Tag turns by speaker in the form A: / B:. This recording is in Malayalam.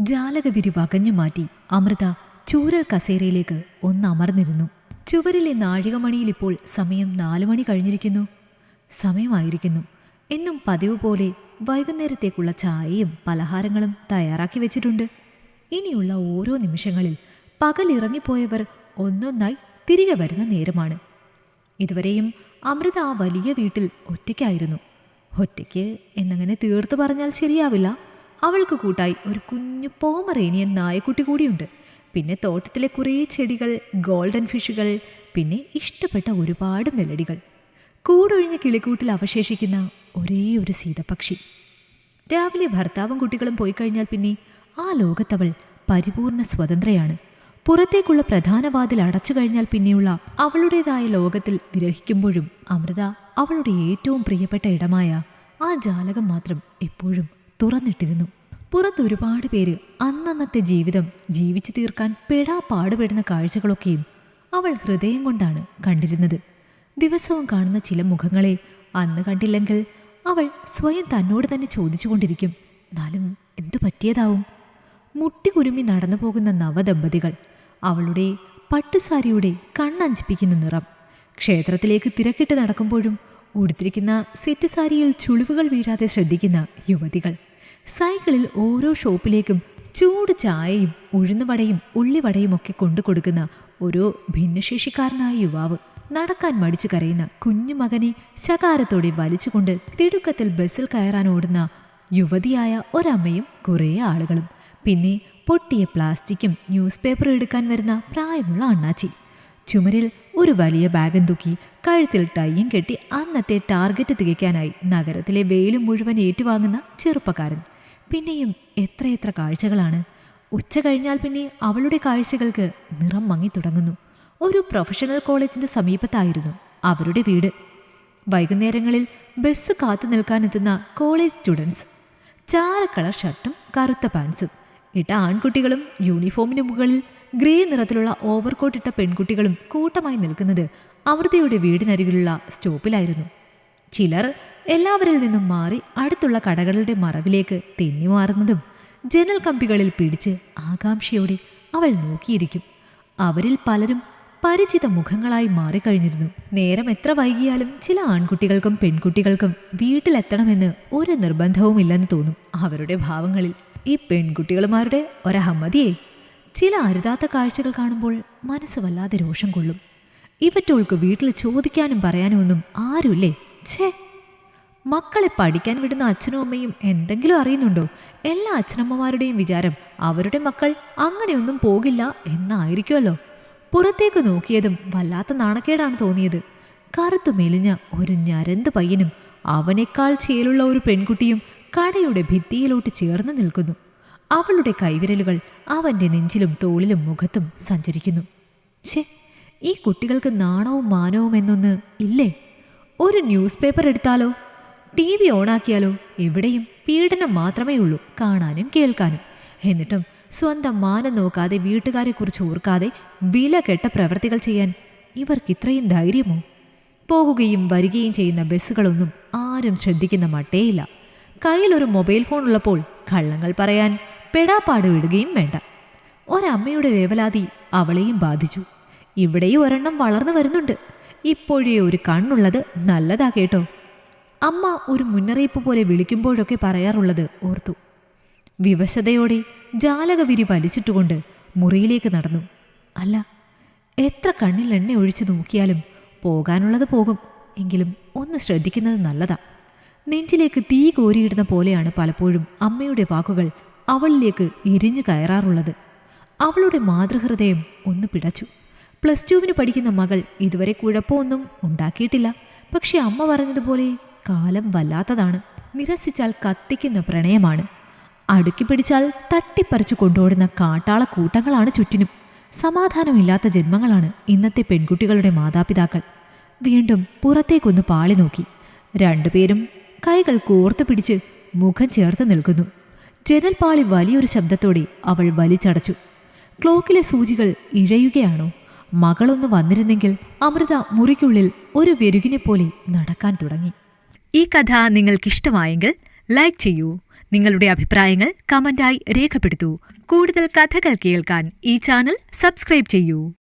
A: ജാലകവിരി വകഞ്ഞു മാറ്റി അമൃത ചൂരൽ കസേരയിലേക്ക് ഒന്നമർന്നിരുന്നു. ചുവരിലെ നാഴികമണിയിൽ ഇപ്പോൾ സമയം 4 മണി കഴിഞ്ഞിരിക്കുന്നു. സമയമായിരിക്കുന്നു. എന്നും പതിവ് പോലെ വൈകുന്നേരത്തേക്കുള്ള ചായയും പലഹാരങ്ങളും തയ്യാറാക്കി വെച്ചിട്ടുണ്ട്. ഇനിയുള്ള ഓരോ നിമിഷങ്ങളിൽ പകലിറങ്ങിപ്പോയവർ ഒന്നൊന്നായി തിരികെ വരുന്ന നേരമാണ്. ഇതുവരെയും അമൃത ആ വലിയ വീട്ടിൽ ഒറ്റയ്ക്കായിരുന്നു. ഒറ്റയ്ക്ക് എന്നങ്ങനെ തീർത്തു പറഞ്ഞാൽ ശരിയാവില്ല. അവൾക്ക് കൂട്ടായി ഒരു കുഞ്ഞു പോമറേനിയൻ നായക്കുട്ടി കൂടിയുണ്ട്. പിന്നെ തോട്ടത്തിലെ കുറേ ചെടികൾ, ഗോൾഡൻ ഫിഷുകൾ, പിന്നെ ഇഷ്ടപ്പെട്ട ഒരുപാട് മെലഡികൾ. കൂടൊഴിഞ്ഞ കിളിക്കൂട്ടിൽ അവശേഷിക്കുന്ന ഒരേ ഒരു സീതപക്ഷി. രാവിലെ ഭർത്താവും കുട്ടികളും പോയി കഴിഞ്ഞാൽ പിന്നെ ആ ലോകത്തവൾ പരിപൂർണ സ്വതന്ത്രയാണ്. പുറത്തേക്കുള്ള പ്രധാന വാതിൽ അടച്ചു കഴിഞ്ഞാൽ പിന്നെയുള്ള അവളുടേതായ ലോകത്തിൽ വിരഹിക്കുമ്പോഴും അമൃത അവളുടെ ഏറ്റവും പ്രിയപ്പെട്ട ഇടമായ ആ ജാലകം മാത്രം എപ്പോഴും തുറന്നിട്ടിരുന്നു. പുറത്തൊരുപാട് പേര് അന്നന്നത്തെ ജീവിതം ജീവിച്ചു തീർക്കാൻ പാടുപെടുന്ന കാഴ്ചകളൊക്കെയും അവൾ ഹൃദയം കൊണ്ടാണ് കണ്ടിരുന്നത്. ദിവസവും കാണുന്ന ചില മുഖങ്ങളെ അന്ന് കണ്ടില്ലെങ്കിൽ അവൾ സ്വയം തന്നോട് തന്നെ ചോദിച്ചുകൊണ്ടിരിക്കും, എന്നാലും എന്തു പറ്റിയതാവും? മുട്ടികുരുമി നടന്നു പോകുന്ന നവദമ്പതികൾ, അവളുടെ പട്ടുസാരിയുടെ കണ്ണഞ്ചിപ്പിക്കുന്ന നിറം, ക്ഷേത്രത്തിലേക്ക് തിരക്കിട്ട് നടക്കുമ്പോഴും ഉടുത്തിരിക്കുന്ന സെറ്റ് സാരിയിൽ ചുളിവുകൾ വീഴാതെ ശ്രദ്ധിക്കുന്ന യുവതികൾ, സൈക്കിളിൽ ഓരോ ഷോപ്പിലേക്കും ചൂട് ചായയും ഉഴുന്നുവടയും ഉള്ളിവടയും ഒക്കെ കൊണ്ടു കൊടുക്കുന്ന ഒരു ഭിന്നശേഷിക്കാരനായ യുവാവ്, നടക്കാൻ മടിച്ചു കരയുന്ന കുഞ്ഞു മകനെ ശകാരത്തോടെ വലിച്ചുകൊണ്ട് തിടുക്കത്തിൽ ബസ്സിൽ കയറാൻ ഓടുന്ന യുവതിയായ ഒരമ്മയും കുറേ ആളുകളും, പിന്നെ പൊട്ടിയ പ്ലാസ്റ്റിക്കും ന്യൂസ് പേപ്പറും എടുക്കാൻ വരുന്ന പ്രായമുള്ള അണ്ണാച്ചി, ചുമരിൽ ഒരു വലിയ ബാഗും തൂക്കി കഴുത്തിൽ ടൈയും കെട്ടി അന്നത്തെ ടാർഗറ്റ് തികയ്ക്കാനായി നഗരത്തിലെ വെയിലും മുഴുവൻ ഏറ്റുവാങ്ങുന്ന ചെറുപ്പക്കാരൻ. പിന്നെയും എത്രയെത്ര കാഴ്ചകളാണ്! ഉച്ച കഴിഞ്ഞാൽ പിന്നെ അവളുടെ കാഴ്ചകൾക്ക് നിറം മങ്ങി തുടങ്ങുന്നു. ഒരു പ്രൊഫഷണൽ കോളേജിന്റെ സമീപത്തായിരുന്നു അവരുടെ വീട്. വൈകുന്നേരങ്ങളിൽ ബസ് കാത്തു നിൽക്കാനെത്തുന്ന കോളേജ് സ്റ്റുഡൻസ്, ചാരക്കളർ ഷർട്ടും കറുത്ത പാൻസും ഇട്ട ആൺകുട്ടികളും യൂണിഫോമിന് മുകളിൽ ഗ്രേ നിറത്തിലുള്ള ഓവർകോട്ട് ഇട്ട പെൺകുട്ടികളും കൂട്ടമായി നിൽക്കുന്നത് അമൃതയുടെ വീടിനരികിലുള്ള സ്റ്റോപ്പിലായിരുന്നു. ചിലർ എല്ലാവരിൽ നിന്നും മാറി അടുത്തുള്ള കടകളുടെ മറവിലേക്ക് തെന്നിമാറുന്നതും ജനൽ കമ്പികളിൽ പിടിച്ച് ആകാംക്ഷയോടെ അവൾ നോക്കിയിരിക്കും. അവരിൽ പലരും പരിചിത മുഖങ്ങളായി മാറിക്കഴിഞ്ഞിരുന്നു. നേരം എത്ര വൈകിയാലും ചില ആൺകുട്ടികൾക്കും പെൺകുട്ടികൾക്കും വീട്ടിലെത്തണമെന്ന് ഒരു നിർബന്ധവുമില്ലെന്ന് തോന്നും അവരുടെ ഭാവങ്ങളിൽ. ഈ പെൺകുട്ടികളുമാരുടെ ഒരഹമ്മതിയേ! ചില അരുതാത്ത കാഴ്ചകൾ കാണുമ്പോൾ മനസ്സ് വല്ലാതെ രോഷം കൊള്ളും. ഇവറ്റോൾക്ക് വീട്ടിൽ ചോദിക്കാനും പറയാനും ഒന്നും ആരുമില്ലേ? ഛേ! മക്കളെ പഠിക്കാൻ വിടുന്ന അച്ഛനും അമ്മയും എന്തെങ്കിലും അറിയുന്നുണ്ടോ? എല്ലാ അച്ഛനമ്മമാരുടെയും വിചാരം അവരുടെ മക്കൾ അങ്ങനെയൊന്നും പോകില്ല എന്നായിരിക്കുമല്ലോ. പുറത്തേക്ക് നോക്കിയതും വല്ലാത്ത നാണക്കേടാണ് തോന്നിയത്. കറുത്തു മെലിഞ്ഞ ഒരു ഞരന്ത് പയ്യനും അവനേക്കാൾ ചേലുള്ള ഒരു പെൺകുട്ടിയും കടയുടെ ഭിത്തിയിലോട്ട് ചേർന്ന് നിൽക്കുന്നു. അവളുടെ കൈവിരലുകൾ അവൻ്റെ നെഞ്ചിലും തോളിലും മുഖത്തും സഞ്ചരിക്കുന്നു. ഛേ! ഈ കുട്ടികൾക്ക് നാണവും മാനവും എന്നൊന്ന് ഇല്ലേ? ഒരു ന്യൂസ് പേപ്പർ എടുത്താലോ, TV ഓണാക്കിയാലോ എവിടെയും പീഡനം മാത്രമേ ഉള്ളൂ, കാണാനും കേൾക്കാനും. എന്നിട്ടും സ്വന്തം മാനം നോക്കാതെ വീട്ടുകാരെക്കുറിച്ച് ഓർക്കാതെ വില കെട്ട പ്രവൃത്തികൾ ചെയ്യാൻ ഇവർക്കിത്രയും ധൈര്യമോ? പോകുകയും വരികയും ചെയ്യുന്ന ബസ്സുകളൊന്നും ആരും ശ്രദ്ധിക്കുന്ന മട്ടേയില്ല. കയ്യിലൊരു മൊബൈൽ ഫോൺ ഉള്ളപ്പോൾ കള്ളങ്ങൾ പറയാൻ പെടാപ്പാട് വിടുകയും വേണ്ട. ഒരമ്മയുടെ വേവലാതി അവളെയും ബാധിച്ചു. ഇവിടെയും ഒരെണ്ണം വളർന്നു വരുന്നുണ്ട്. ഇപ്പോഴേ ഒരു കണ്ണുള്ളത് നല്ലതാ കേട്ടോ. അമ്മ ഒരു മുന്നറിയിപ്പ് പോലെ വിളിക്കുമ്പോഴൊക്കെ പറയാറുള്ളത് ഓർത്തു. വിവശതയോടെ ജാലകവിരി വലിച്ചിട്ടുകൊണ്ട് മുറിയിലേക്ക് നടന്നു. അല്ല, എത്ര കണ്ണിൽ എണ്ണ ഒഴിച്ചു നോക്കിയാലും പോകാനുള്ളത് പോകും. എങ്കിലും ഒന്ന് ശ്രദ്ധിക്കുന്നത് നല്ലതാ. നെഞ്ചിലേക്ക് തീ കോരിയിടുന്ന പോലെയാണ് പലപ്പോഴും അമ്മയുടെ വാക്കുകൾ അവളിലേക്ക് എരിഞ്ഞു കയറാറുള്ളത്. അവളുടെ മാതൃഹൃദയം ഒന്ന് പിടച്ചു. +2 പഠിക്കുന്ന മകൾ ഇതുവരെ കുഴപ്പമൊന്നും ഉണ്ടാക്കിയിട്ടില്ല. പക്ഷെ അമ്മ പറഞ്ഞതുപോലെ കാലം വല്ലാത്തതാണ്. നിരസിച്ചാൽ കത്തിക്കുന്ന പ്രണയമാണ്. അടുക്കി പിടിച്ചാൽ തട്ടിപ്പറിച്ചു കൊണ്ടോടുന്ന കാട്ടാള കൂട്ടങ്ങളാണ് ചുറ്റിനും. സമാധാനമില്ലാത്ത ജന്മങ്ങളാണ് ഇന്നത്തെ പെൺകുട്ടികളുടെ മാതാപിതാക്കൾ. വീണ്ടും പുറത്തേക്കൊന്ന് പാളി നോക്കി. രണ്ടുപേരും കൈകൾ കോർത്തു പിടിച്ച് മുഖം ചേർത്ത് നിൽക്കുന്നു. ജനൽപ്പാളി വലിയൊരു ശബ്ദത്തോടെ അവൾ വലിച്ചടച്ചു. ക്ലോക്കിലെ സൂചികൾ ഇഴയുകയാണോ? മകളൊന്ന് വന്നിരുന്നെങ്കിൽ. അമൃത മുറിക്കുള്ളിൽ ഒരു വെരുകിനെ പോലെ നടക്കാൻ തുടങ്ങി. ഈ കഥ നിങ്ങൾക്കിഷ്ടമായെങ്കിൽ ലൈക്ക് ചെയ്യൂ. നിങ്ങളുടെ അഭിപ്രായങ്ങൾ കമന്റായി രേഖപ്പെടുത്തൂ. കൂടുതൽ കഥകൾ കേൾക്കാൻ ഈ ചാനൽ സബ്സ്ക്രൈബ് ചെയ്യൂ.